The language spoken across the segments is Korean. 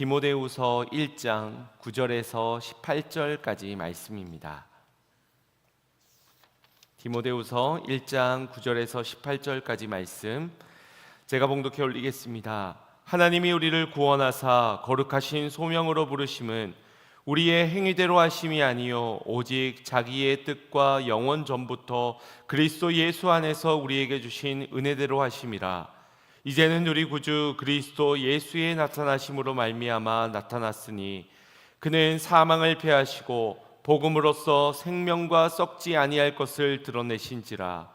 디모데후서 1장 9절에서 18절까지 말씀입니다. 디모데후서 1장 9절에서 18절까지 말씀 제가 봉독해 올리겠습니다. 하나님이 우리를 구원하사 거룩하신 소명으로 부르심은 우리의 행위대로 하심이 아니요 오직 자기의 뜻과 영원 전부터 그리스도 예수 안에서 우리에게 주신 은혜대로 하심이라. 이제는 우리 구주 그리스도 예수의 나타나심으로 말미암아 나타났으니 그는 사망을 패하시고 복음으로써 생명과 썩지 아니할 것을 드러내신지라.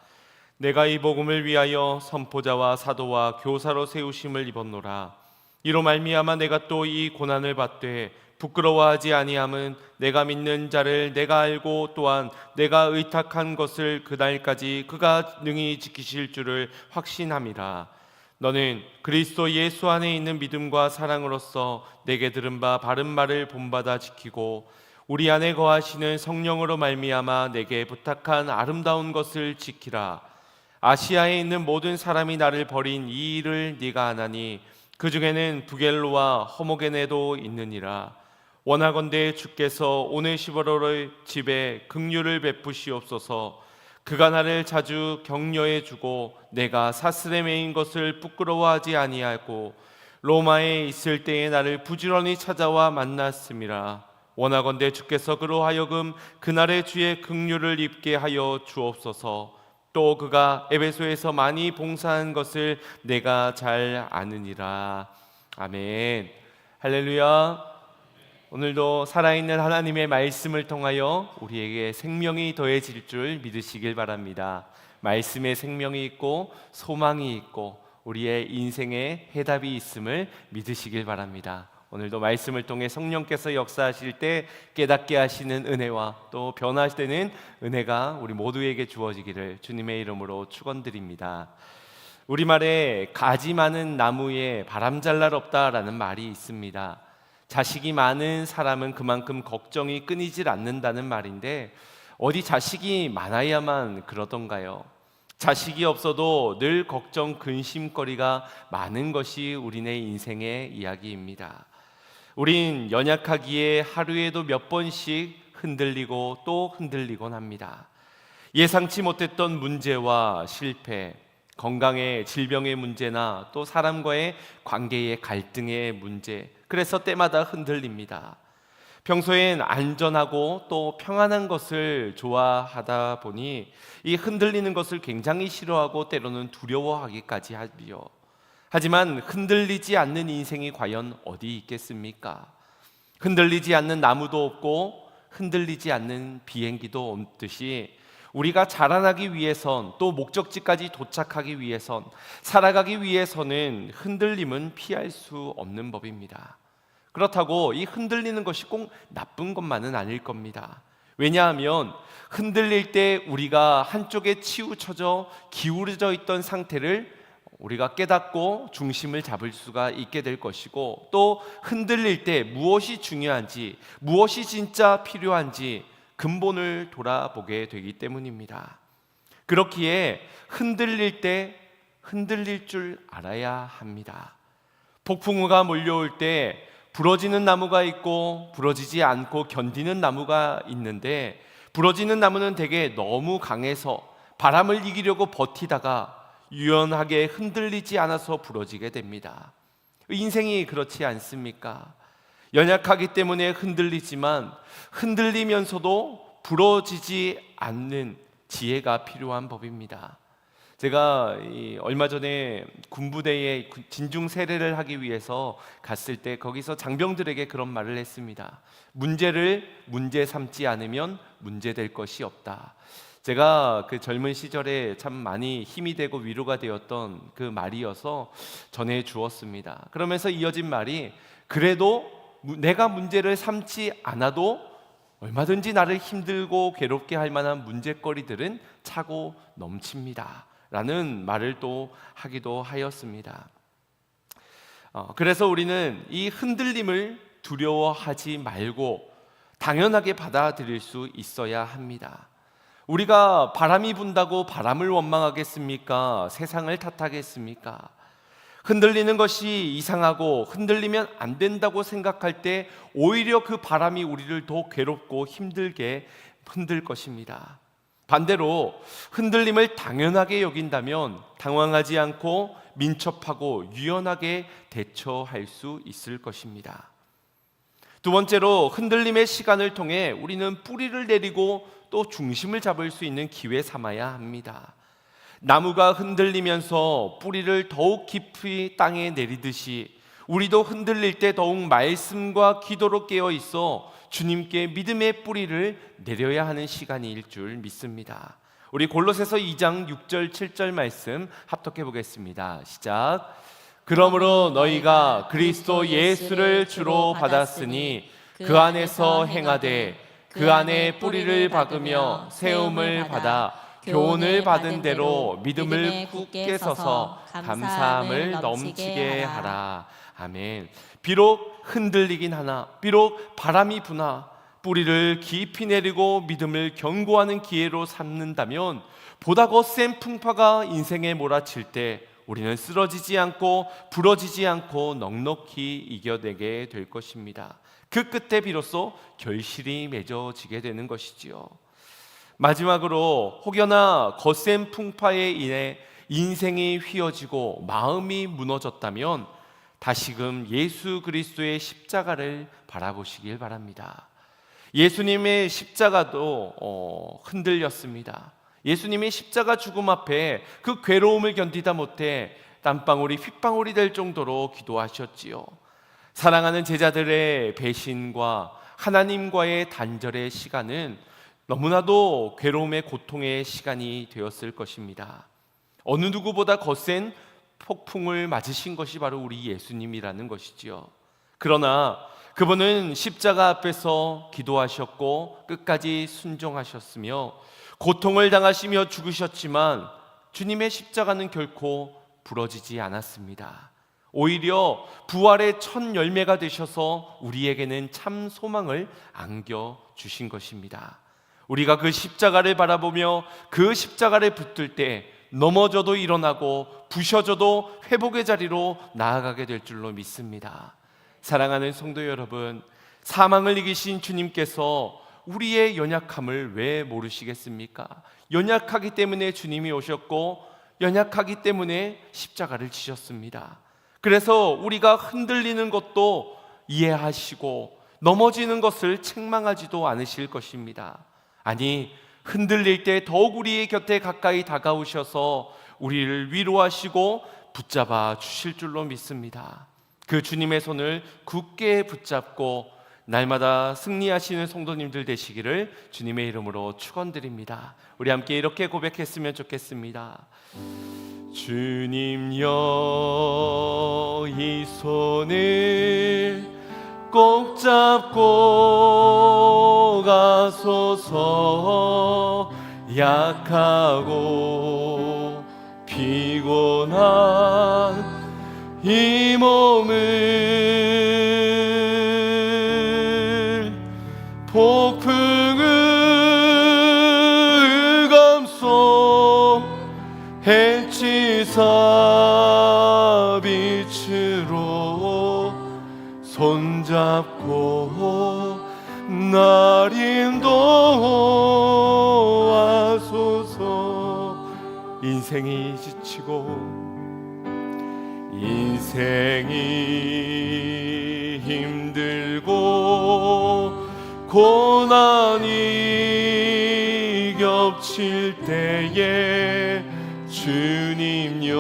내가 이 복음을 위하여 선포자와 사도와 교사로 세우심을 입었노라. 이로 말미암아 내가 또 이 고난을 받되 부끄러워하지 아니함은 내가 믿는 자를 내가 알고 또한 내가 의탁한 것을 그날까지 그가 능히 지키실 줄을 확신함이라. 너는 그리스도 예수 안에 있는 믿음과 사랑으로서 내게 들은 바 바른 말을 본받아 지키고 우리 안에 거하시는 성령으로 말미암아 내게 부탁한 아름다운 것을 지키라. 아시아에 있는 모든 사람이 나를 버린 이 일을 네가 아나니 그 중에는 부겔로와 허모게네도 있느니라. 원하건대 주께서 오네시보로의 집에 긍휼을 베푸시옵소서. 그가 나를 자주 격려해 주고 내가 사슬에 매인 것을 부끄러워하지 아니하고 로마에 있을 때에 나를 부지런히 찾아와 만났음이라. 원하건대 주께서 그로 하여금 그날의 주의 긍휼을 입게 하여 주옵소서. 또 그가 에베소에서 많이 봉사한 것을 내가 잘 아느니라. 아멘. 할렐루야. 오늘도 살아있는 하나님의 말씀을 통하여 우리에게 생명이 더해질 줄 믿으시길 바랍니다. 말씀에 생명이 있고 소망이 있고 우리의 인생에 해답이 있음을 믿으시길 바랍니다. 오늘도 말씀을 통해 성령께서 역사하실 때 깨닫게 하시는 은혜와 또 변화되는 은혜가 우리 모두에게 주어지기를 주님의 이름으로 축원드립니다. 우리말에 가지 많은 나무에 바람잘 날 없다라는 말이 있습니다. 자식이 많은 사람은 그만큼 걱정이 끊이질 않는다는 말인데 어디 자식이 많아야만 그러던가요? 자식이 없어도 늘 걱정 근심거리가 많은 것이 우리네 인생의 이야기입니다. 우린 연약하기에 하루에도 몇 번씩 흔들리고 또 흔들리곤 합니다. 예상치 못했던 문제와 실패, 건강의 질병의 문제나 또 사람과의 관계의 갈등의 문제, 그래서 때마다 흔들립니다. 평소엔 안전하고 또 평안한 것을 좋아하다 보니 이 흔들리는 것을 굉장히 싫어하고 때로는 두려워하기까지 하지요. 하지만 흔들리지 않는 인생이 과연 어디 있겠습니까? 흔들리지 않는 나무도 없고 흔들리지 않는 비행기도 없듯이 우리가 자라나기 위해선 또 목적지까지 도착하기 위해선 살아가기 위해서는 흔들림은 피할 수 없는 법입니다. 그렇다고 이 흔들리는 것이 꼭 나쁜 것만은 아닐 겁니다. 왜냐하면 흔들릴 때 우리가 한쪽에 치우쳐져 기울어져 있던 상태를 우리가 깨닫고 중심을 잡을 수가 있게 될 것이고 또 흔들릴 때 무엇이 중요한지 무엇이 진짜 필요한지 근본을 돌아보게 되기 때문입니다. 그렇기에 흔들릴 때 흔들릴 줄 알아야 합니다. 폭풍우가 몰려올 때 부러지는 나무가 있고 부러지지 않고 견디는 나무가 있는데 부러지는 나무는 대개 너무 강해서 바람을 이기려고 버티다가 유연하게 흔들리지 않아서 부러지게 됩니다. 인생이 그렇지 않습니까? 연약하기 때문에 흔들리지만 흔들리면서도 부러지지 않는 지혜가 필요한 법입니다. 제가 얼마 전에 군부대에 진중 세례를 하기 위해서 갔을 때 거기서 장병들에게 그런 말을 했습니다. 문제를 문제 삼지 않으면 문제될 것이 없다. 제가 그 젊은 시절에 참 많이 힘이 되고 위로가 되었던 그 말이어서 전해 주었습니다. 그러면서 이어진 말이 그래도 내가 문제를 삼지 않아도 얼마든지 나를 힘들고 괴롭게 할 만한 문제거리들은 차고 넘칩니다 라는 말을 또 하기도 하였습니다. 그래서 우리는 이 흔들림을 두려워하지 말고 당연하게 받아들일 수 있어야 합니다. 우리가 바람이 분다고 바람을 원망하겠습니까? 세상을 탓하겠습니까? 흔들리는 것이 이상하고 흔들리면 안 된다고 생각할 때 오히려 그 바람이 우리를 더 괴롭고 힘들게 흔들 것입니다. 반대로 흔들림을 당연하게 여긴다면 당황하지 않고 민첩하고 유연하게 대처할 수 있을 것입니다. 두 번째로, 흔들림의 시간을 통해 우리는 뿌리를 내리고 또 중심을 잡을 수 있는 기회 삼아야 합니다. 나무가 흔들리면서 뿌리를 더욱 깊이 땅에 내리듯이 우리도 흔들릴 때 더욱 말씀과 기도로 깨어 있어 주님께 믿음의 뿌리를 내려야 하는 시간일 줄 믿습니다. 우리 골로새서 2장 6절 7절 말씀 합독해 보겠습니다. 시작. 그러므로 너희가 그리스도 예수를 주로 받았으니 그 안에서 행하되 그 안에 뿌리를 박으며 세움을 받아 교훈을 받은 대로 믿음을 굳게 서서 감사함을 넘치게 하라. 아멘. 비록 흔들리긴 하나, 비록 바람이 부나 뿌리를 깊이 내리고 믿음을 견고하는 기회로 삼는다면 보다 거센 풍파가 인생에 몰아칠 때 우리는 쓰러지지 않고 부러지지 않고 넉넉히 이겨내게 될 것입니다. 그 끝에 비로소 결실이 맺어지게 되는 것이지요. 마지막으로, 혹여나 거센 풍파에 인해 인생이 휘어지고 마음이 무너졌다면 다시금 예수 그리스도의 십자가를 바라보시길 바랍니다. 예수님의 십자가도 흔들렸습니다. 예수님이 십자가 죽음 앞에 그 괴로움을 견디다 못해 땀방울이 핏방울이 될 정도로 기도하셨지요. 사랑하는 제자들의 배신과 하나님과의 단절의 시간은 너무나도 괴로움의 고통의 시간이 되었을 것입니다. 어느 누구보다 거센 폭풍을 맞으신 것이 바로 우리 예수님이라는 것이지요. 그러나 그분은 십자가 앞에서 기도하셨고 끝까지 순종하셨으며 고통을 당하시며 죽으셨지만 주님의 십자가는 결코 부러지지 않았습니다. 오히려 부활의 첫 열매가 되셔서 우리에게는 참 소망을 안겨주신 것입니다. 우리가 그 십자가를 바라보며 그 십자가를 붙들 때 넘어져도 일어나고 부셔져도 회복의 자리로 나아가게 될 줄로 믿습니다. 사랑하는 성도 여러분, 사망을 이기신 주님께서 우리의 연약함을 왜 모르시겠습니까? 연약하기 때문에 주님이 오셨고 연약하기 때문에 십자가를 지셨습니다. 그래서 우리가 흔들리는 것도 이해하시고 넘어지는 것을 책망하지도 않으실 것입니다. 아니, 흔들릴 때 더욱 우리의 곁에 가까이 다가오셔서 우리를 위로하시고 붙잡아 주실 줄로 믿습니다. 그 주님의 손을 굳게 붙잡고 날마다 승리하시는 성도님들 되시기를 주님의 이름으로 축원드립니다. 우리 함께 이렇게 고백했으면 좋겠습니다. 주님여, 이 손을 꼭 잡고 가소서. 약하고 피곤한 이 몸을 폭풍을 감싸 해치사 빛으로 손잡고 날 인도하소서. 인생이 지치고 인생이 힘들고 고난이 겹칠 때에 주님여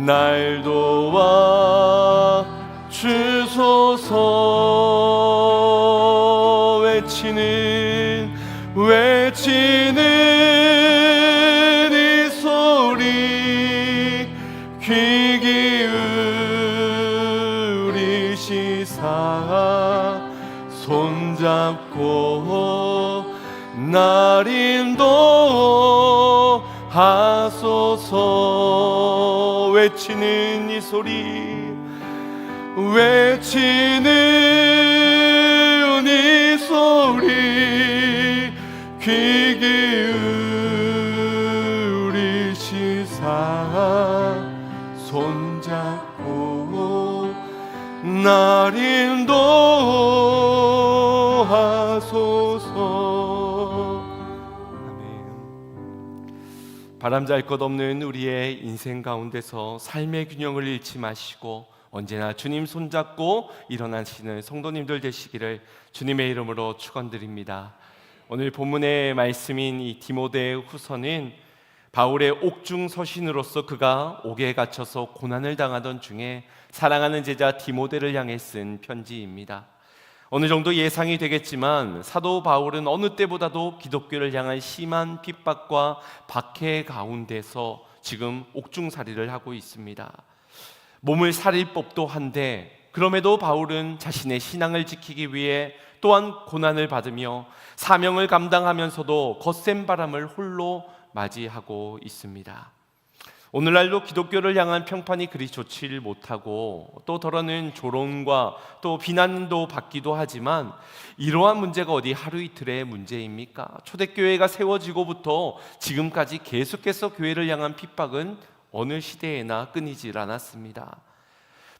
날 도와 주소서. 외치는 이 소리 귀 기울이시사 손잡고 날 인도하소서. 외치는 이 소리 귀 기울이시사 손 인도하소서. 아멘. 바람잘 것 없는 우리의 인생 가운데서 삶의 균형을 잃지 마시고 언제나 주님 손잡고 일어나시는 성도님들 되시기를 주님의 이름으로 축원드립니다. 오늘 본문의 말씀인 이 디모데 후서는 바울의 옥중 서신으로서 그가 옥에 갇혀서 고난을 당하던 중에 사랑하는 제자 디모데를 향해 쓴 편지입니다. 어느 정도 예상이 되겠지만 사도 바울은 어느 때보다도 기독교를 향한 심한 핍박과 박해 가운데서 지금 옥중살이를 하고 있습니다. 몸을 살릴 법도 한데 그럼에도 바울은 자신의 신앙을 지키기 위해 또한 고난을 받으며 사명을 감당하면서도 거센 바람을 홀로 맞이하고 있습니다. 오늘날도 기독교를 향한 평판이 그리 좋지 못하고 또 더러는 조롱과 또 비난도 받기도 하지만 이러한 문제가 어디 하루 이틀의 문제입니까? 초대교회가 세워지고부터 지금까지 계속해서 교회를 향한 핍박은 어느 시대에나 끊이질 않았습니다.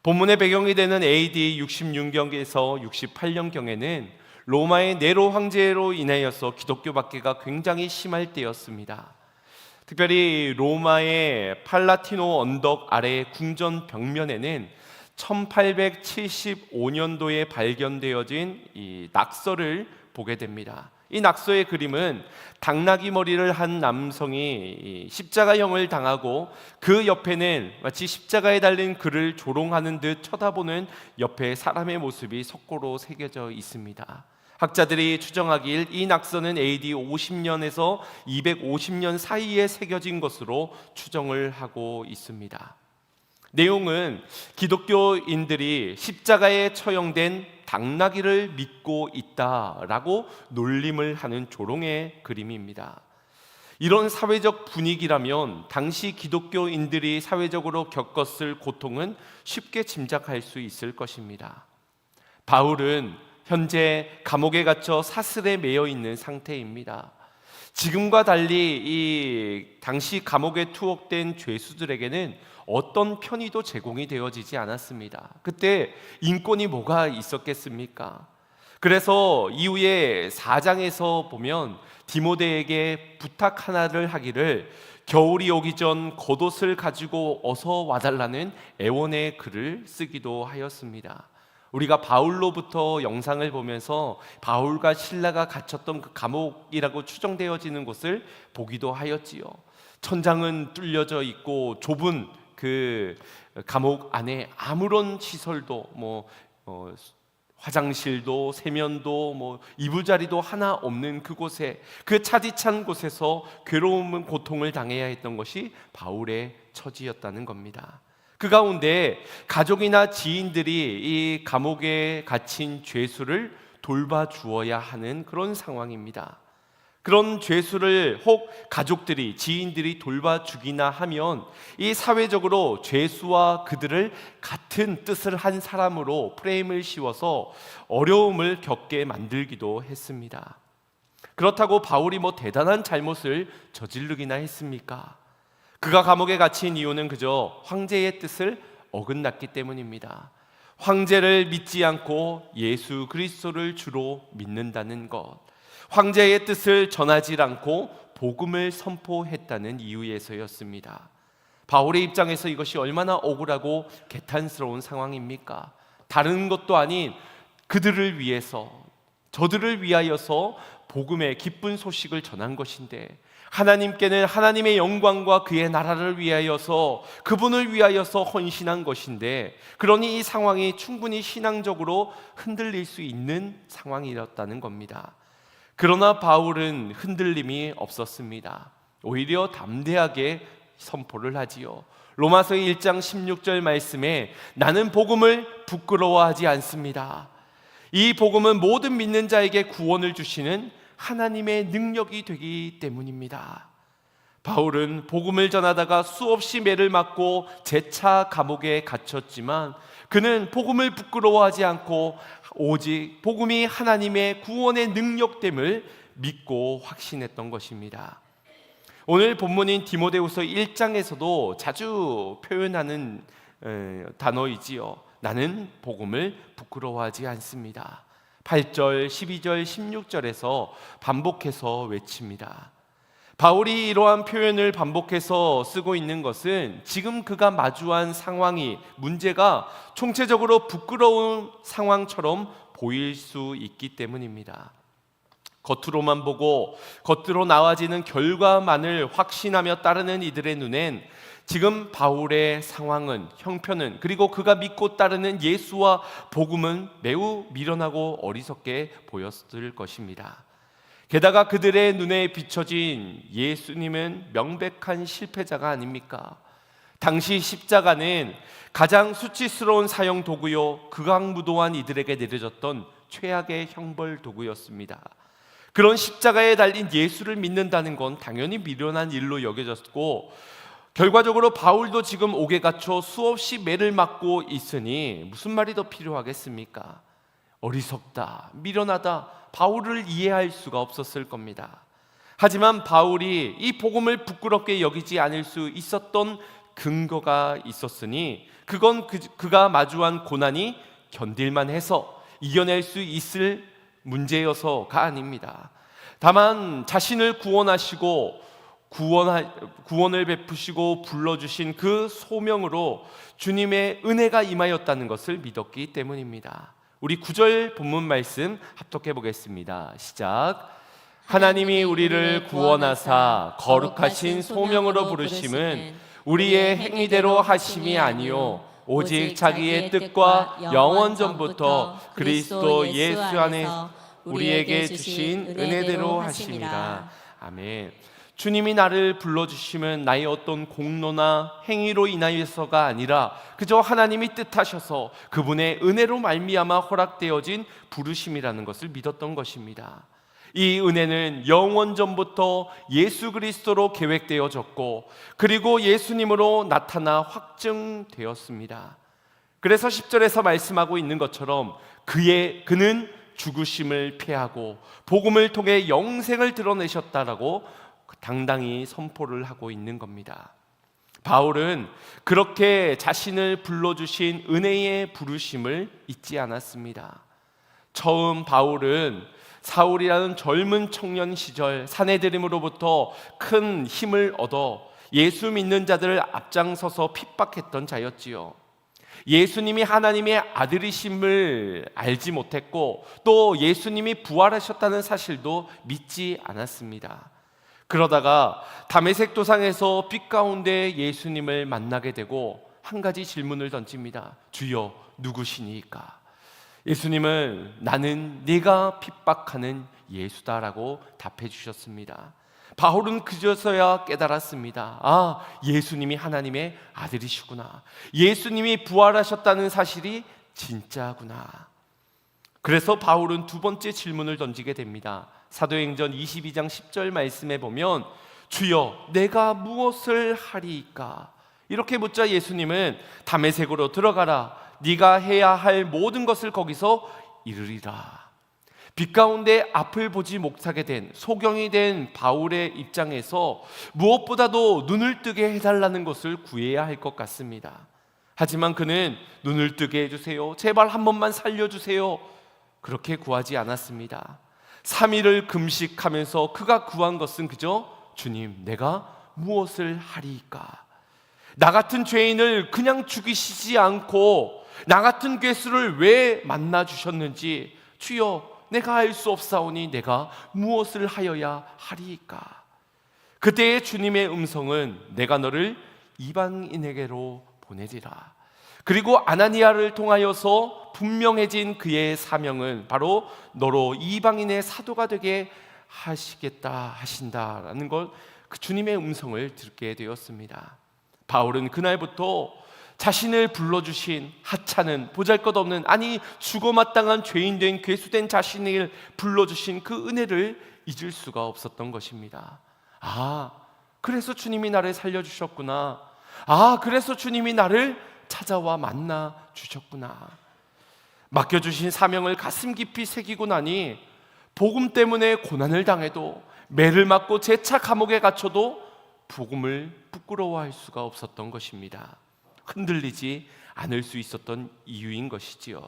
본문의 배경이 되는 AD 66년에서 68년경에는 로마의 네로 황제로 인하여서 기독교 박해가 굉장히 심할 때였습니다. 특별히 로마의 팔라티노 언덕 아래의 궁전 벽면에는 1875년도에 발견되어진 이 낙서를 보게 됩니다. 이 낙서의 그림은 당나귀 머리를 한 남성이 십자가형을 당하고 그 옆에는 마치 십자가에 달린 그를 조롱하는 듯 쳐다보는 옆에 사람의 모습이 석고로 새겨져 있습니다. 학자들이 추정하길 이 낙서는 AD 50년에서 250년 사이에 새겨진 것으로 추정을 하고 있습니다. 내용은 기독교인들이 십자가에 처형된 당나귀를 믿고 있다라고 놀림을 하는 조롱의 그림입니다. 이런 사회적 분위기라면 당시 기독교인들이 사회적으로 겪었을 고통은 쉽게 짐작할 수 있을 것입니다. 바울은 현재 감옥에 갇혀 사슬에 매여 있는 상태입니다. 지금과 달리 이 당시 감옥에 투옥된 죄수들에게는 어떤 편의도 제공이 되어지지 않았습니다. 그때 인권이 뭐가 있었겠습니까? 그래서 이후에 4장에서 보면 디모데에게 부탁 하나를 하기를 겨울이 오기 전 겉옷을 가지고 어서 와달라는 애원의 글을 쓰기도 하였습니다. 우리가 바울로부터 영상을 보면서 바울과 실라가 갇혔던 그 감옥이라고 추정되어지는 곳을 보기도 하였지요. 천장은 뚫려져 있고 좁은 그 감옥 안에 아무런 시설도 화장실도 세면도 이부자리도 하나 없는 그곳에 그 차디찬 곳에서 괴로움은 고통을 당해야 했던 것이 바울의 처지였다는 겁니다. 그 가운데 가족이나 지인들이 이 감옥에 갇힌 죄수를 돌봐주어야 하는 그런 상황입니다. 그런 죄수를 혹 가족들이 지인들이 돌봐주기나 하면 이 사회적으로 죄수와 그들을 같은 뜻을 한 사람으로 프레임을 씌워서 어려움을 겪게 만들기도 했습니다. 그렇다고 바울이 대단한 잘못을 저지르기나 했습니까? 그가 감옥에 갇힌 이유는 그저 황제의 뜻을 어긋났기 때문입니다. 황제를 믿지 않고 예수 그리스도를 주로 믿는다는 것, 황제의 뜻을 전하지 않고 복음을 선포했다는 이유에서였습니다. 바울의 입장에서 이것이 얼마나 억울하고 개탄스러운 상황입니까? 다른 것도 아닌 그들을 위해서, 저들을 위하여서 복음의 기쁜 소식을 전한 것인데 하나님께는 하나님의 영광과 그의 나라를 위하여서 그분을 위하여서 헌신한 것인데, 그러니 이 상황이 충분히 신앙적으로 흔들릴 수 있는 상황이었다는 겁니다. 그러나 바울은 흔들림이 없었습니다. 오히려 담대하게 선포를 하지요. 로마서 1장 16절 말씀에 나는 복음을 부끄러워하지 않습니다. 이 복음은 모든 믿는 자에게 구원을 주시는 하나님의 능력이 되기 때문입니다. 바울은 복음을 전하다가 수없이 매를 맞고 재차 감옥에 갇혔지만 그는 복음을 부끄러워하지 않고 오직 복음이 하나님의 구원의 능력됨을 믿고 확신했던 것입니다. 오늘 본문인 디모데후서 1장에서도 자주 표현하는 단어이지요. 나는 복음을 부끄러워하지 않습니다. 8절, 12절, 16절에서 반복해서 외칩니다. 바울이 이러한 표현을 반복해서 쓰고 있는 것은 지금 그가 마주한 상황이, 문제가 총체적으로 부끄러운 상황처럼 보일 수 있기 때문입니다. 겉으로만 보고 겉으로 나와지는 결과만을 확신하며 따르는 이들의 눈엔 지금 바울의 상황은, 형편은, 그리고 그가 믿고 따르는 예수와 복음은 매우 미련하고 어리석게 보였을 것입니다. 게다가 그들의 눈에 비춰진 예수님은 명백한 실패자가 아닙니까? 당시 십자가는 가장 수치스러운 사형 도구요, 극악무도한 이들에게 내려졌던 최악의 형벌 도구였습니다. 그런 십자가에 달린 예수를 믿는다는 건 당연히 미련한 일로 여겨졌고, 결과적으로 바울도 지금 옥에 갇혀 수없이 매를 맞고 있으니 무슨 말이 더 필요하겠습니까? 어리석다, 미련하다, 바울을 이해할 수가 없었을 겁니다. 하지만 바울이 이 복음을 부끄럽게 여기지 않을 수 있었던 근거가 있었으니 그건 그가 마주한 고난이 견딜만 해서 이겨낼 수 있을 문제여서가 아닙니다. 다만 자신을 구원하시고 구원을 베푸시고 불러주신 그 소명으로 주님의 은혜가 임하였다는 것을 믿었기 때문입니다. 우리 9절 본문 말씀 합독해 보겠습니다. 시작. 하나님이 우리를 구원하사 거룩하신 소명으로 부르심은 우리의 행위대로 하심이 아니요 오직 자기의 뜻과 영원 전부터 그리스도 예수 안에서 우리에게 주신 은혜대로 하심이라. 아멘. 주님이 나를 불러주심은 나의 어떤 공로나 행위로 인하여서가 아니라 그저 하나님이 뜻하셔서 그분의 은혜로 말미암아 허락되어진 부르심이라는 것을 믿었던 것입니다. 이 은혜는 영원 전부터 예수 그리스도로 계획되어졌고 그리고 예수님으로 나타나 확증되었습니다. 그래서 10절에서 말씀하고 있는 것처럼 그는 죽으심을 패하고 복음을 통해 영생을 드러내셨다라고 당당히 선포를 하고 있는 겁니다. 바울은 그렇게 자신을 불러주신 은혜의 부르심을 잊지 않았습니다. 처음 바울은 사울이라는 젊은 청년 시절 사내들임으로부터 큰 힘을 얻어 예수 믿는 자들을 앞장서서 핍박했던 자였지요. 예수님이 하나님의 아들이심을 알지 못했고 또 예수님이 부활하셨다는 사실도 믿지 않았습니다. 그러다가 다메섹 도상에서 빛 가운데 예수님을 만나게 되고 한 가지 질문을 던집니다. 주여 누구시니까? 예수님은 나는 네가 핍박하는 예수다라고 답해 주셨습니다. 바울은 그제서야 깨달았습니다. 아, 예수님이 하나님의 아들이시구나. 예수님이 부활하셨다는 사실이 진짜구나. 그래서 바울은 두 번째 질문을 던지게 됩니다. 사도행전 22장 10절 말씀에 보면 주여 내가 무엇을 하리이까? 이렇게 묻자 예수님은 다메섹으로 들어가라. 네가 해야 할 모든 것을 거기서 이루리라. 빛 가운데 앞을 보지 못하게 된 소경이 된 바울의 입장에서 무엇보다도 눈을 뜨게 해달라는 것을 구해야 할 것 같습니다. 하지만 그는 눈을 뜨게 해주세요, 제발 한 번만 살려주세요, 그렇게 구하지 않았습니다. 3일을 금식하면서 그가 구한 것은 그저 주님 내가 무엇을 하리이까? 나 같은 죄인을 그냥 죽이시지 않고 나 같은 괴수를 왜 만나 주셨는지 주여 내가 알 수 없사오니 내가 무엇을 하여야 하리이까? 그때의 주님의 음성은 내가 너를 이방인에게로 보내리라. 그리고 아나니아를 통하여서 분명해진 그의 사명은 바로 너로 이방인의 사도가 되게 하시겠다 하신다라는 걸 그 주님의 음성을 듣게 되었습니다. 바울은 그날부터 자신을 불러주신 하찮은 보잘것없는, 아니 죽어마땅한 죄인된 괴수된 자신을 불러주신 그 은혜를 잊을 수가 없었던 것입니다. 아, 그래서 주님이 나를 살려주셨구나. 아, 그래서 주님이 나를 찾아와 만나 주셨구나. 맡겨주신 사명을 가슴 깊이 새기고 나니 복음 때문에 고난을 당해도 매를 맞고 재차 감옥에 갇혀도 복음을 부끄러워할 수가 없었던 것입니다. 흔들리지 않을 수 있었던 이유인 것이지요.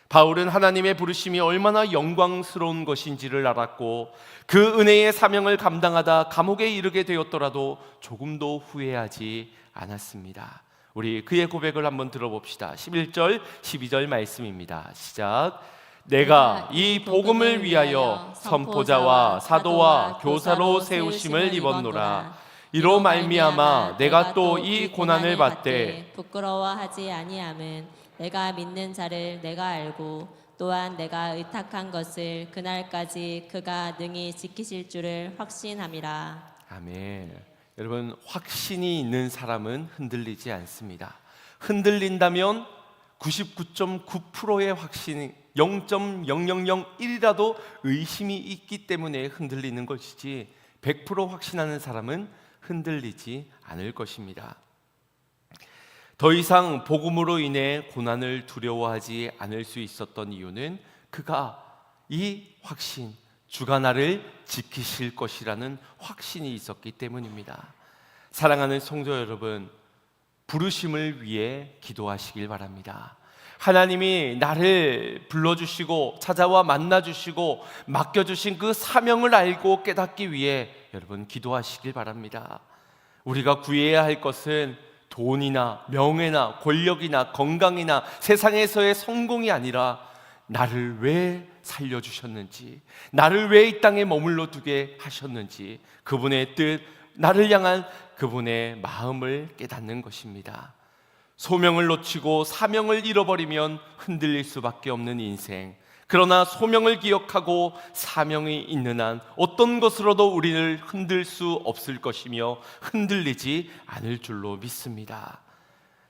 바울은 하나님의 부르심이 얼마나 영광스러운 것인지를 알았고 그 은혜의 사명을 감당하다 감옥에 이르게 되었더라도 조금도 후회하지 않았습니다. 우리 그의 고백을 한번 들어봅시다. 11절 12절 말씀입니다. 시작. 내가 이 복음을 위하여 선포자와 사도와 교사로 세우심을 입었노라. 이로 말미암아 내가 또 이 고난을 받되 부끄러워하지 아니함은 내가 믿는 자를 내가 알고 또한 내가 의탁한 것을 그날까지 그가 능히 지키실 줄을 확신함이라. 아멘. 여러분, 확신이 있는 사람은 흔들리지 않습니다. 흔들린다면 99.9%의 확신이 0.0001이라도 의심이 있기 때문에 흔들리는 것이지 100% 확신하는 사람은 흔들리지 않을 것입니다. 더 이상 복음으로 인해 고난을 두려워하지 않을 수 있었던 이유는 그가 이 확신, 주가 나를 지키실 것이라는 확신이 있었기 때문입니다. 사랑하는 성도 여러분, 부르심을 위해 기도하시길 바랍니다. 하나님이 나를 불러주시고 찾아와 만나주시고 맡겨주신 그 사명을 알고 깨닫기 위해 여러분 기도하시길 바랍니다. 우리가 구해야 할 것은 돈이나 명예나 권력이나 건강이나 세상에서의 성공이 아니라 나를 왜 살려주셨는지, 나를 왜 이 땅에 머물러 두게 하셨는지, 그분의 뜻, 나를 향한 그분의 마음을 깨닫는 것입니다. 소명을 놓치고 사명을 잃어버리면 흔들릴 수밖에 없는 인생. 그러나 소명을 기억하고 사명이 있는 한 어떤 것으로도 우리를 흔들 수 없을 것이며 흔들리지 않을 줄로 믿습니다.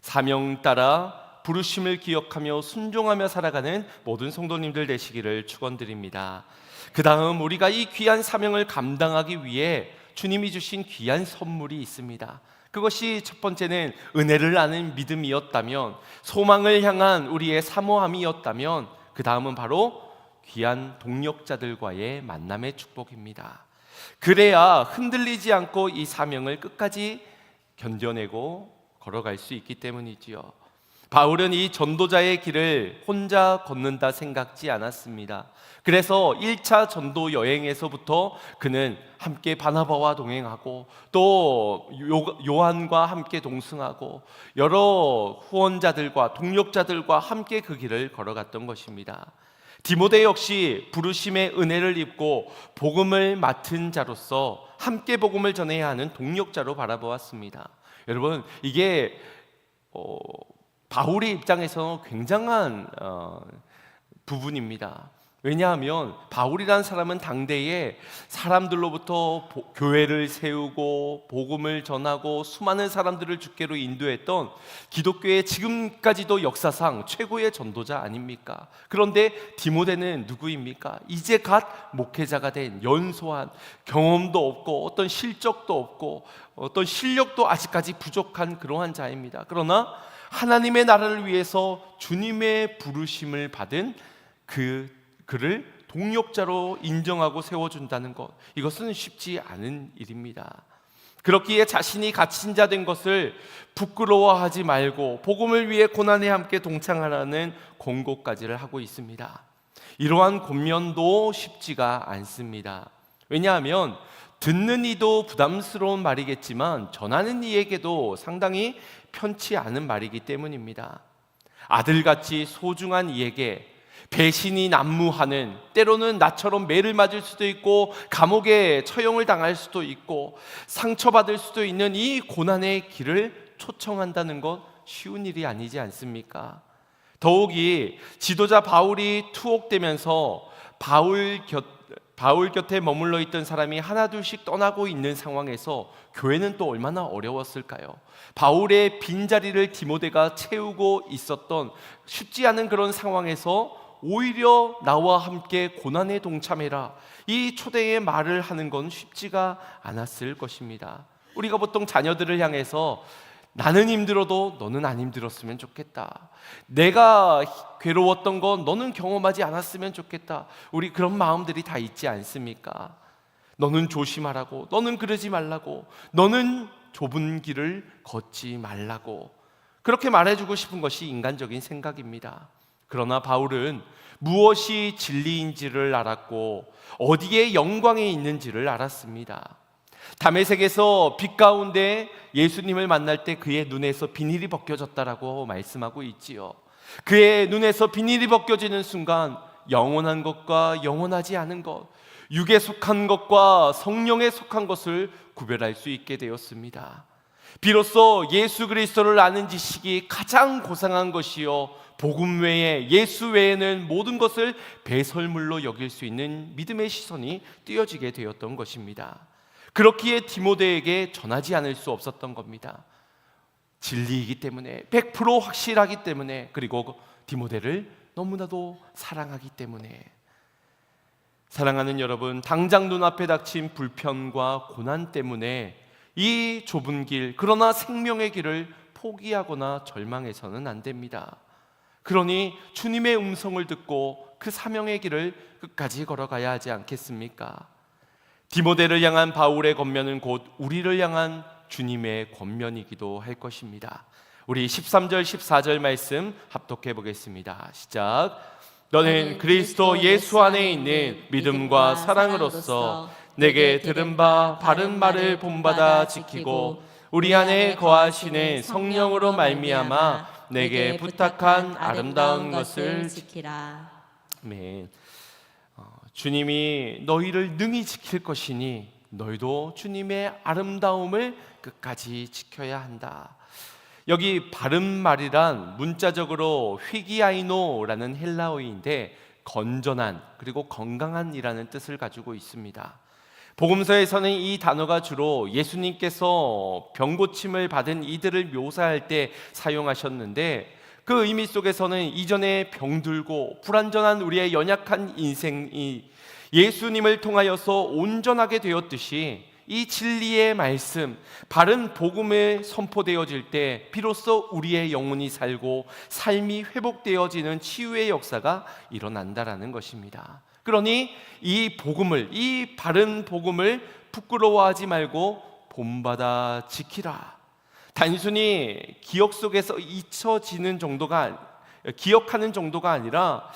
사명 따라 부르심을 기억하며 순종하며 살아가는 모든 성도님들 되시기를 축원드립니다. 그 다음 우리가 이 귀한 사명을 감당하기 위해 주님이 주신 귀한 선물이 있습니다. 그것이 첫 번째는 은혜를 아는 믿음이었다면, 소망을 향한 우리의 사모함이었다면, 그 다음은 바로 귀한 동력자들과의 만남의 축복입니다. 그래야 흔들리지 않고 이 사명을 끝까지 견뎌내고 걸어갈 수 있기 때문이지요. 바울은 이 전도자의 길을 혼자 걷는다 생각지 않았습니다. 그래서 1차 전도 여행에서부터 그는 함께 바나바와 동행하고 또 요한과 함께 동승하고 여러 후원자들과 동력자들과 함께 그 길을 걸어갔던 것입니다. 디모데 역시 부르심의 은혜를 입고 복음을 맡은 자로서 함께 복음을 전해야 하는 동력자로 바라보았습니다. 여러분, 이게 바울의 입장에서는 굉장한 부분입니다. 왜냐하면 바울이라는 사람은 당대에 사람들로부터 교회를 세우고 복음을 전하고 수많은 사람들을 주께로 인도했던 기독교의 지금까지도 역사상 최고의 전도자 아닙니까? 그런데 디모데는 누구입니까? 이제 갓 목회자가 된 연소한, 경험도 없고 어떤 실적도 없고 어떤 실력도 아직까지 부족한 그러한 자입니다. 그러나 하나님의 나라를 위해서 주님의 부르심을 받은 그를 동력자로 인정하고 세워준다는 것, 이것은 쉽지 않은 일입니다. 그렇기에 자신이 갇힌 자 된 것을 부끄러워하지 말고 복음을 위해 고난에 함께 동참하라는 권고까지를 하고 있습니다. 이러한 권면도 쉽지가 않습니다. 왜냐하면 듣는 이도 부담스러운 말이겠지만 전하는 이에게도 상당히 편치 않은 말이기 때문입니다. 아들같이 소중한 이에게 배신이 난무하는, 때로는 나처럼 매를 맞을 수도 있고 감옥에 처형을 당할 수도 있고 상처받을 수도 있는 이 고난의 길을 초청한다는 것 쉬운 일이 아니지 않습니까? 더욱이 지도자 바울이 투옥되면서 바울 곁에 머물러 있던 사람이 하나둘씩 떠나고 있는 상황에서 교회는 또 얼마나 어려웠을까요? 바울의 빈자리를 디모데가 채우고 있었던 쉽지 않은 그런 상황에서 오히려 나와 함께 고난에 동참해라, 이 초대의 말을 하는 건 쉽지가 않았을 것입니다. 우리가 보통 자녀들을 향해서 나는 힘들어도 너는 안 힘들었으면 좋겠다, 내가 괴로웠던 건 너는 경험하지 않았으면 좋겠다, 우리 그런 마음들이 다 있지 않습니까? 너는 조심하라고, 너는 그러지 말라고, 너는 좁은 길을 걷지 말라고 그렇게 말해주고 싶은 것이 인간적인 생각입니다. 그러나 바울은 무엇이 진리인지를 알았고 어디에 영광이 있는지를 알았습니다. 다메섹에서 빛 가운데 예수님을 만날 때 그의 눈에서 비닐이 벗겨졌다라고 말씀하고 있지요. 그의 눈에서 비닐이 벗겨지는 순간 영원한 것과 영원하지 않은 것, 육에 속한 것과 성령에 속한 것을 구별할 수 있게 되었습니다. 비로소 예수 그리스도를 아는 지식이 가장 고상한 것이요 복음 외에 예수 외에는 모든 것을 배설물로 여길 수 있는 믿음의 시선이 띄어지게 되었던 것입니다. 그렇기에 디모데에게 전하지 않을 수 없었던 겁니다. 진리이기 때문에, 100% 확실하기 때문에, 그리고 디모데를 너무나도 사랑하기 때문에. 사랑하는 여러분, 당장 눈앞에 닥친 불편과 고난 때문에 이 좁은 길, 그러나 생명의 길을 포기하거나 절망해서는 안 됩니다. 그러니 주님의 음성을 듣고 그 사명의 길을 끝까지 걸어가야 하지 않겠습니까? 디모데를 향한 바울의 권면은 곧 우리를 향한 주님의 권면이기도 할 것입니다. 우리 13절 14절 말씀 합독해 보겠습니다. 시작. 너는 그리스도 예수 안에 있는 믿음과 사랑으로서 내게 들은 바 바른 말을 본받아 지키고 우리 안에 거하시는 성령으로 말미암아 내게 부탁한 아름다운 것을 지키라. 아멘. 주님이 너희를 능히 지킬 것이니 너희도 주님의 아름다움을 끝까지 지켜야 한다. 여기 바른 말이란 문자적으로 휘기아이노라는 헬라어인데 건전한 그리고 건강한이라는 뜻을 가지고 있습니다. 복음서에서는 이 단어가 주로 예수님께서 병고침을 받은 이들을 묘사할 때 사용하셨는데 그 의미 속에서는 이전에 병들고 불완전한 우리의 연약한 인생이 예수님을 통하여서 온전하게 되었듯이 이 진리의 말씀, 바른 복음에 선포되어질 때 비로소 우리의 영혼이 살고 삶이 회복되어지는 치유의 역사가 일어난다라는 것입니다. 그러니 이 복음을, 이 바른 복음을 부끄러워하지 말고 본받아 지키라. 단순히 기억 속에서 잊혀지는 정도가, 기억하는 정도가 아니라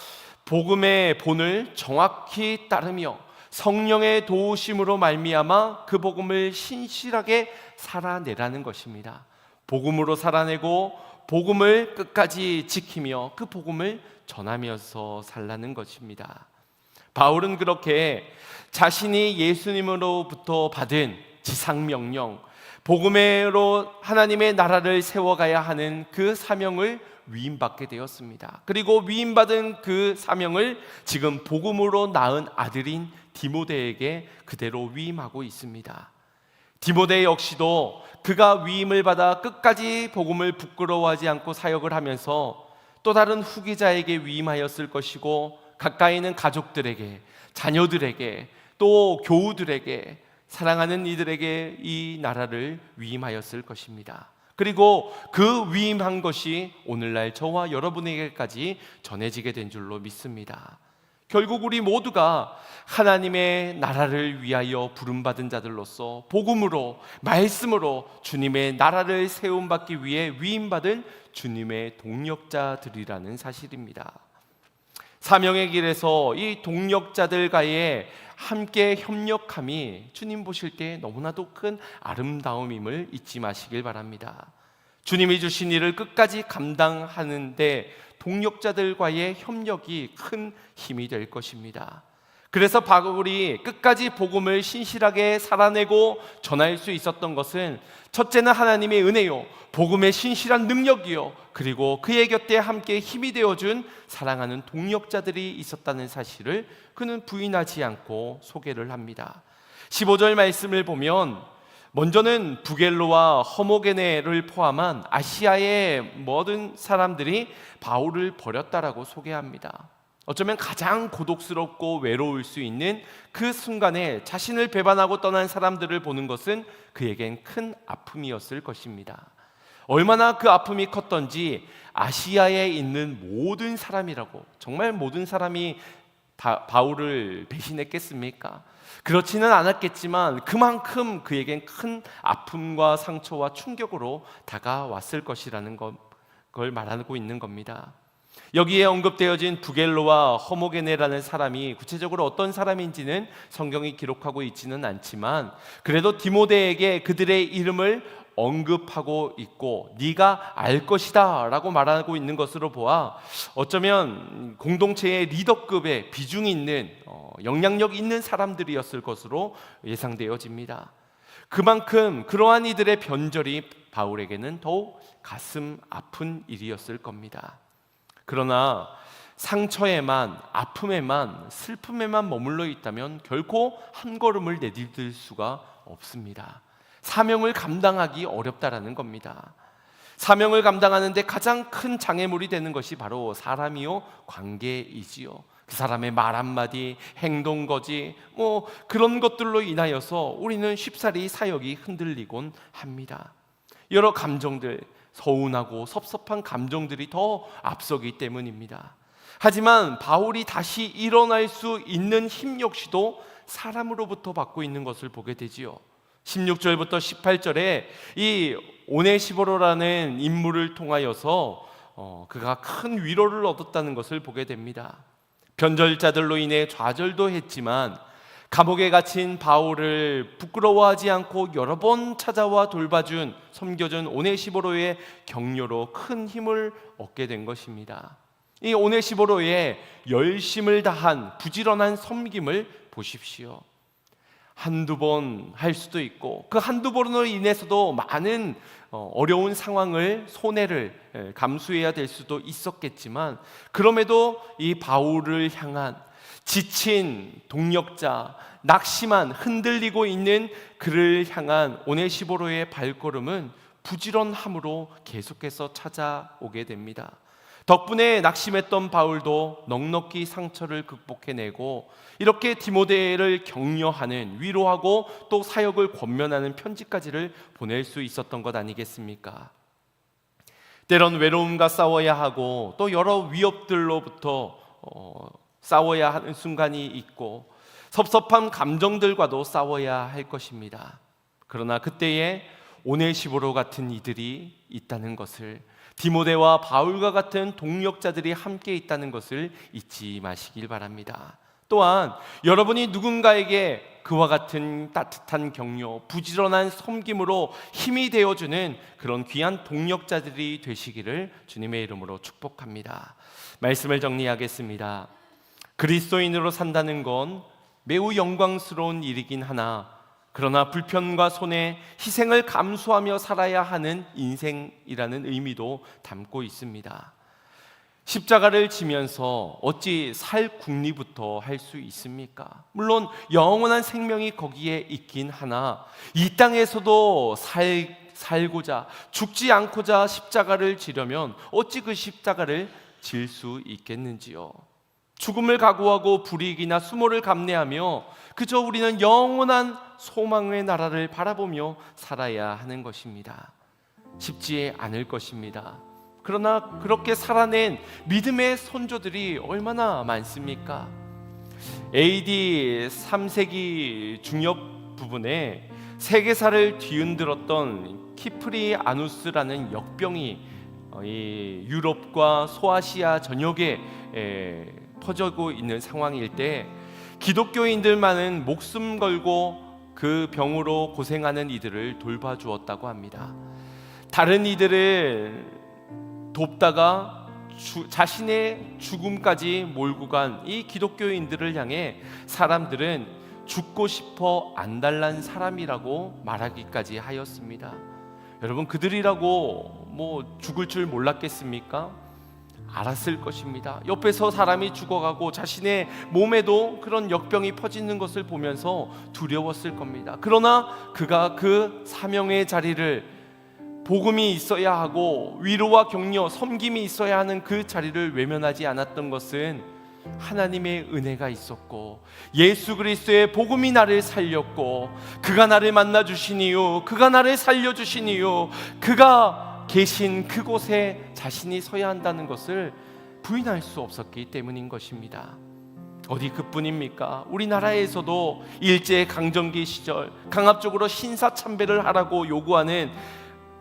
복음의 본을 정확히 따르며 성령의 도우심으로 말미암아 그 복음을 신실하게 살아내라는 것입니다. 복음으로 살아내고 복음을 끝까지 지키며 그 복음을 전하면서 살라는 것입니다. 바울은 그렇게 자신이 예수님으로부터 받은 지상명령, 복음으로 하나님의 나라를 세워가야 하는 그 사명을 위임받게 되었습니다. 그리고 위임받은 그 사명을 지금 복음으로 낳은 아들인 디모데에게 그대로 위임하고 있습니다. 디모데 역시도 그가 위임을 받아 끝까지 복음을 부끄러워하지 않고 사역을 하면서 또 다른 후기자에게 위임하였을 것이고 가까이 있는 가족들에게, 자녀들에게, 또 교우들에게, 사랑하는 이들에게 이 나라를 위임하였을 것입니다. 그리고 그 위임한 것이 오늘날 저와 여러분에게까지 전해지게 된 줄로 믿습니다. 결국 우리 모두가 하나님의 나라를 위하여 부름받은 자들로서 복음으로, 말씀으로 주님의 나라를 세움받기 위해 위임받은 주님의 동력자들이라는 사실입니다. 사명의 길에서 이 동력자들과의 함께 협력함이 주님 보실 때 너무나도 큰 아름다움임을 잊지 마시길 바랍니다. 주님이 주신 일을 끝까지 감당하는데 동력자들과의 협력이 큰 힘이 될 것입니다. 그래서 바울이 끝까지 복음을 신실하게 살아내고 전할 수 있었던 것은 첫째는 하나님의 은혜요, 복음의 신실한 능력이요, 그리고 그의 곁에 함께 힘이 되어준 사랑하는 동력자들이 있었다는 사실을 그는 부인하지 않고 소개를 합니다. 15절 말씀을 보면 먼저는 부겔로와 허모게네를 포함한 아시아의 모든 사람들이 바울을 버렸다라고 소개합니다. 어쩌면 가장 고독스럽고 외로울 수 있는 그 순간에 자신을 배반하고 떠난 사람들을 보는 것은 그에겐 큰 아픔이었을 것입니다. 얼마나 그 아픔이 컸던지 아시아에 있는 모든 사람이라고, 정말 모든 사람이 바울을 배신했겠습니까? 그렇지는 않았겠지만 그만큼 그에겐 큰 아픔과 상처와 충격으로 다가왔을 것이라는 걸 말하고 있는 겁니다. 여기에 언급되어진 부겔로와 허모게네라는 사람이 구체적으로 어떤 사람인지는 성경이 기록하고 있지는 않지만 그래도 디모데에게 그들의 이름을 언급하고 있고 네가 알 것이다 라고 말하고 있는 것으로 보아 어쩌면 공동체의 리더급의 비중이 있는 영향력 있는 사람들이었을 것으로 예상되어집니다. 그만큼 그러한 이들의 변절이 바울에게는 더욱 가슴 아픈 일이었을 겁니다. 그러나 상처에만, 아픔에만, 슬픔에만 머물러 있다면 결코 한 걸음을 내디딜 수가 없습니다. 사명을 감당하기 어렵다라는 겁니다. 사명을 감당하는데 가장 큰 장애물이 되는 것이 바로 사람이요 관계이지요. 그 사람의 말 한마디, 행동 거지 그런 것들로 인하여서 우리는 쉽사리 사역이 흔들리곤 합니다. 여러 감정들, 서운하고 섭섭한 감정들이 더 앞서기 때문입니다. 하지만 바울이 다시 일어날 수 있는 힘 역시도 사람으로부터 받고 있는 것을 보게 되지요. 16절부터 18절에 이 오네시보로라는 인물을 통하여서 그가 큰 위로를 얻었다는 것을 보게 됩니다. 변절자들로 인해 좌절도 했지만 감옥에 갇힌 바울을 부끄러워하지 않고 여러 번 찾아와 돌봐준, 섬겨준 오네시보로의 격려로 큰 힘을 얻게 된 것입니다. 이 오네시보로의 열심을 다한 부지런한 섬김을 보십시오. 한두 번 할 수도 있고 그 한두 번으로 인해서도 많은 어려운 상황을, 손해를 감수해야 될 수도 있었겠지만 그럼에도 이 바울을 향한 지친 동력자, 낙심한, 흔들리고 있는 그를 향한 오네시보로의 발걸음은 부지런함으로 계속해서 찾아오게 됩니다. 덕분에 낙심했던 바울도 넉넉히 상처를 극복해내고 이렇게 디모데를 격려하는, 위로하고 또 사역을 권면하는 편지까지를 보낼 수 있었던 것 아니겠습니까? 때론 외로움과 싸워야 하고 또 여러 위협들로부터 싸워야 하는 순간이 있고 섭섭한 감정들과도 싸워야 할 것입니다. 그러나 그때에 오네시보로 같은 이들이 있다는 것을, 디모데와 바울과 같은 동력자들이 함께 있다는 것을 잊지 마시길 바랍니다. 또한 여러분이 누군가에게 그와 같은 따뜻한 격려, 부지런한 섬김으로 힘이 되어주는 그런 귀한 동력자들이 되시기를 주님의 이름으로 축복합니다. 말씀을 정리하겠습니다. 그리스도인으로 산다는 건 매우 영광스러운 일이긴 하나 그러나 불편과 손해, 희생을 감수하며 살아야 하는 인생이라는 의미도 담고 있습니다. 십자가를 지면서 어찌 살 궁리부터 할 수 있습니까? 물론 영원한 생명이 거기에 있긴 하나 이 땅에서도 살고자, 죽지 않고자 십자가를 지려면 어찌 그 십자가를 질 수 있겠는지요? 죽음을 각오하고 불이익이나 수모를 감내하며 그저 우리는 영원한 소망의 나라를 바라보며 살아야 하는 것입니다. 쉽지 않을 것입니다. 그러나 그렇게 살아낸 믿음의 선조들이 얼마나 많습니까? AD 3세기 중엽 부분에 세계사를 뒤흔들었던 키프리아누스라는 역병이 이 유럽과 소아시아 전역에 퍼지고 있는 상황일 때 기독교인들만은 목숨 걸고 그 병으로 고생하는 이들을 돌봐주었다고 합니다. 다른 이들을 돕다가 자신의 죽음까지 몰고 간 이 기독교인들을 향해 사람들은 죽고 싶어 안달난 사람이라고 말하기까지 하였습니다. 여러분, 그들이라고 죽을 줄 몰랐겠습니까? 알았을 것입니다. 옆에서 사람이 죽어가고 자신의 몸에도 그런 역병이 퍼지는 것을 보면서 두려웠을 겁니다. 그러나 그가 그 사명의 자리를, 복음이 있어야 하고 위로와 격려, 섬김이 있어야 하는 그 자리를 외면하지 않았던 것은 하나님의 은혜가 있었고 예수 그리스도의 복음이 나를 살렸고 그가 나를 만나 주신 이유, 그가 나를 살려 주신 이유, 그가 계신 그곳에 자신이 서야 한다는 것을 부인할 수 없었기 때문인 것입니다. 어디 그뿐입니까? 우리나라에서도 일제 강점기 시절 강압적으로 신사참배를 하라고 요구하는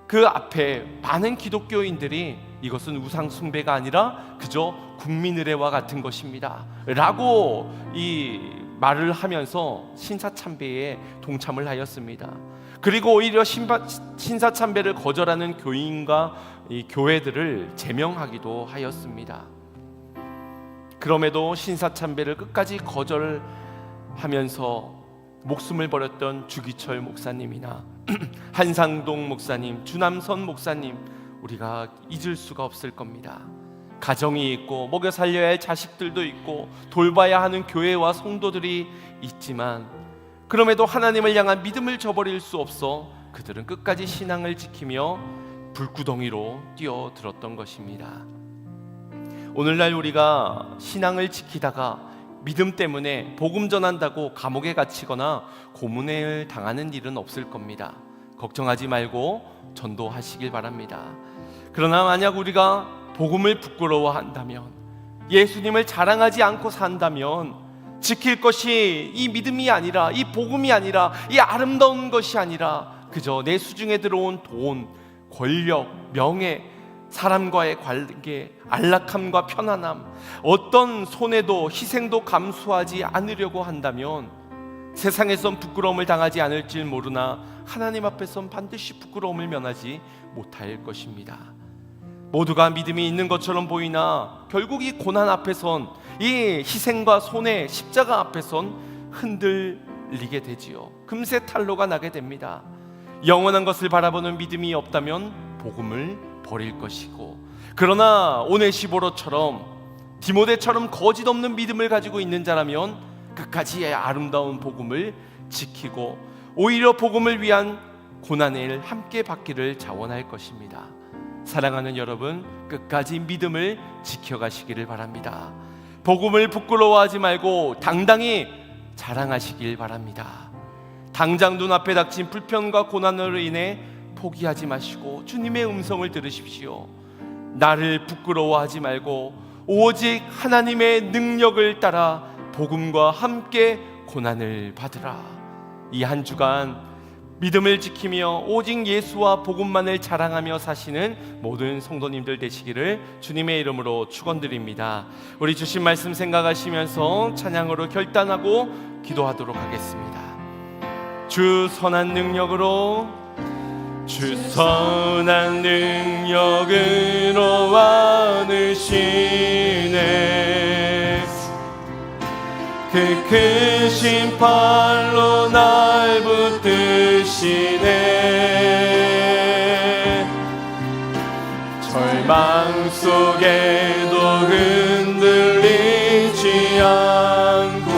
그 앞에 많은 기독교인들이 이것은 우상 숭배가 아니라 그저 국민 의례와 같은 것입니다 라고 이 말을 하면서 신사참배에 동참을 하였습니다. 그리고 오히려 신사참배를 거절하는 교인과 이 교회들을 제명하기도 하였습니다. 그럼에도 신사참배를 끝까지 거절하면서 목숨을 버렸던 주기철 목사님이나 한상동 목사님, 주남선 목사님, 우리가 잊을 수가 없을 겁니다. 가정이 있고 먹여 살려야 할 자식들도 있고 돌봐야 하는 교회와 성도들이 있지만 그럼에도 하나님을 향한 믿음을 저버릴 수 없어 그들은 끝까지 신앙을 지키며 불구덩이로 뛰어들었던 것입니다. 오늘날 우리가 신앙을 지키다가 믿음 때문에 복음 전한다고 감옥에 갇히거나 고문을 당하는 일은 없을 겁니다. 걱정하지 말고 전도하시길 바랍니다. 그러나 만약 우리가 복음을 부끄러워한다면, 예수님을 자랑하지 않고 산다면 지킬 것이 이 믿음이 아니라, 이 복음이 아니라, 이 아름다운 것이 아니라 그저 내 수중에 들어온 돈, 권력, 명예, 사람과의 관계, 안락함과 편안함, 어떤 손해도 희생도 감수하지 않으려고 한다면 세상에선 부끄러움을 당하지 않을 줄 모르나 하나님 앞에선 반드시 부끄러움을 면하지 못할 것입니다. 모두가 믿음이 있는 것처럼 보이나 결국 이 고난 앞에선, 이 희생과 손해, 십자가 앞에선 흔들리게 되지요. 금세 탄로가 나게 됩니다. 영원한 것을 바라보는 믿음이 없다면 복음을 버릴 것이고, 그러나 오네시보로처럼, 디모데처럼 거짓 없는 믿음을 가지고 있는 자라면 끝까지의 아름다운 복음을 지키고 오히려 복음을 위한 고난을 함께 받기를 자원할 것입니다. 사랑하는 여러분, 끝까지 믿음을 지켜가시기를 바랍니다. 복음을 부끄러워하지 말고 당당히 자랑하시길 바랍니다. 당장 눈앞에 닥친 불편과 고난으로 인해 포기하지 마시고 주님의 음성을 들으십시오. 나를 부끄러워하지 말고 오직 하나님의 능력을 따라 복음과 함께 고난을 받으라. 이 한 주간 믿음을 지키며 오직 예수와 복음만을 자랑하며 사시는 모든 성도님들 되시기를 주님의 이름으로 축원드립니다. 우리 주신 말씀 생각하시면서 찬양으로 결단하고 기도하도록 하겠습니다. 주 선한 능력으로, 주 선한 능력으로 안으시네. 그 크신 팔로 날 붙드시네. 절망 속에도 흔들리지 않고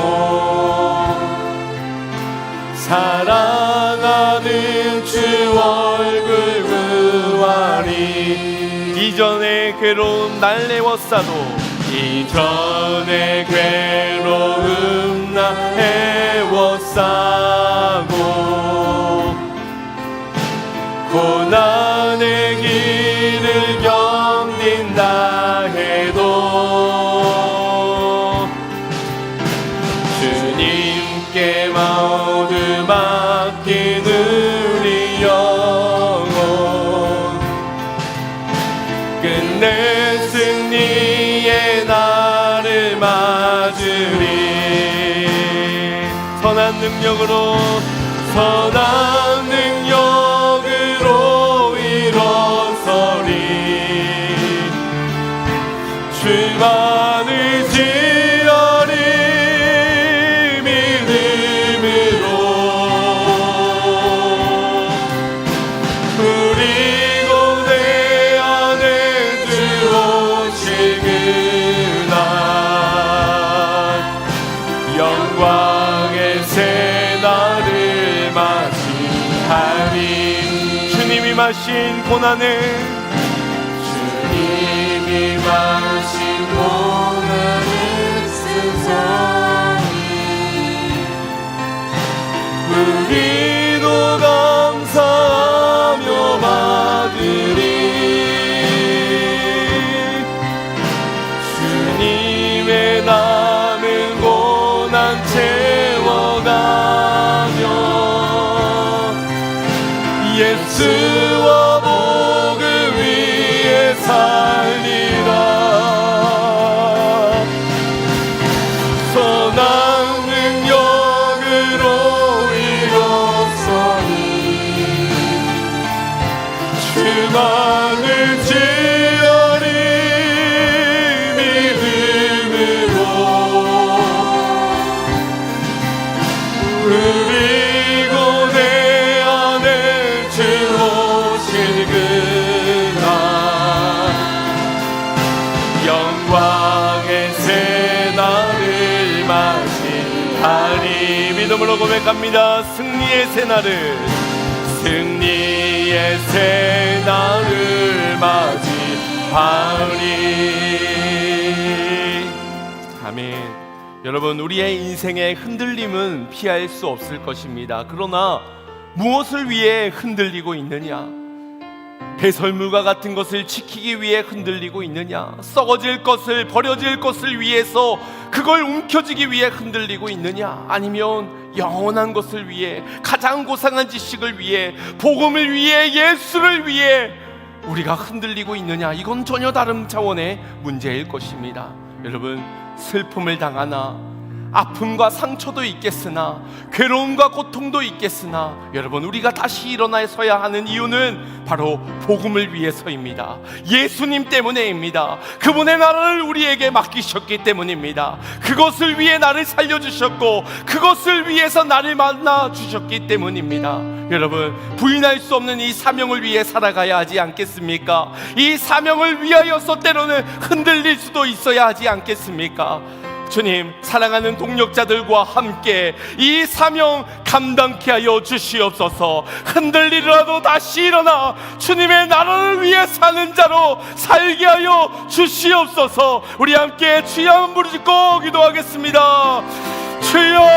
사랑하는 주 얼굴 구하리. 이전의 괴로움 날 내워싸도, 이전의 괴로움 나 해워싸고 고난의 길을 견딘다 해도 주님께 모두 맡긴 우리 영혼 끝내 승리의 날을 맞으리. 선한 능력으로, 선한 능력으로 일어서리. 주만을 지어리. 믿음으로 우리 고대 안에 들어오실 그날 영광의 새 날을 맞이하리. 주님이 마신 고난을, 주님이 마신 고난을 승산이 우리도 감사하며 받으리. 주님의 남은 곳 하리 믿음으로 고백합니다. 승리의 새날을 맞이하리. 아멘. 여러분, 우리의 인생의 흔들림은 피할 수 없을 것입니다. 그러나 무엇을 위해 흔들리고 있느냐? 배설물과 같은 것을 지키기 위해 흔들리고 있느냐? 썩어질 것을, 버려질 것을 위해서 그걸 움켜쥐기 위해 흔들리고 있느냐? 아니면 영원한 것을 위해, 가장 고상한 지식을 위해, 복음을 위해, 예수를 위해 우리가 흔들리고 있느냐? 이건 전혀 다른 차원의 문제일 것입니다. 여러분, 슬픔을 당하나 아픔과 상처도 있겠으나 괴로움과 고통도 있겠으나 여러분, 우리가 다시 일어나 서야 하는 이유는 바로 복음을 위해서입니다. 예수님 때문에입니다. 그분의 나라를 우리에게 맡기셨기 때문입니다. 그것을 위해 나를 살려주셨고 그것을 위해서 나를 만나 주셨기 때문입니다. 여러분, 부인할 수 없는 이 사명을 위해 살아가야 하지 않겠습니까? 이 사명을 위하여서 때로는 흔들릴 수도 있어야 하지 않겠습니까? 주님, 사랑하는 동력자들과 함께 이 사명 감당케 하여 주시옵소서. 흔들리더라도 다시 일어나 주님의 나라를 위해 사는 자로 살게 하여 주시옵소서. 우리 함께 주여 한번 부르짖고 기도하겠습니다. 주여